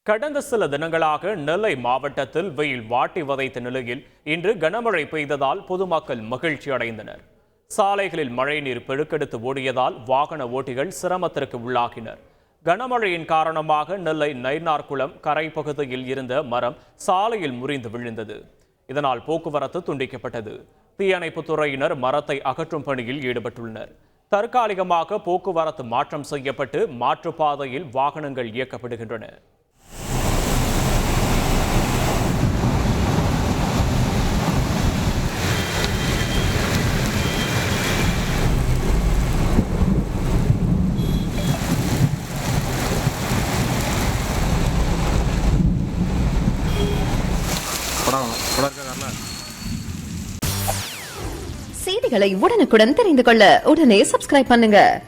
கடந்த சில தினங்களாக நெல்லை மாவட்டத்தில் வெயில் வாட்டி வதைத்த நிலையில் இன்று கனமழை பெய்ததால் பொதுமக்கள் மகிழ்ச்சி அடைந்தனர். சாலைகளில் மழைநீர் பெருக்கெடுத்து ஓடியதால் வாகன ஓட்டிகள் சிரமத்திற்கு உள்ளாகினர். கனமழையின் காரணமாக நெல்லை நயினார்குளம் கரை பகுதியில் இருந்த மரம் சாலையில் முறிந்து விழுந்தது. இதனால் போக்குவரத்து துண்டிக்கப்பட்டது. தீயணைப்புத் துறையினர் மரத்தை அகற்றும் பணியில் ஈடுபட்டுள்ளனர். தற்காலிகமாக போக்குவரத்து மாற்றம் செய்யப்பட்டு மாற்றுப்பாதையில் வாகனங்கள் இயக்கப்படுகின்றன. செய்திகளை உடனுக்குடன் தெரிந்து கொள்ள உடனே சப்ஸ்கிரைப் பண்ணுங்க.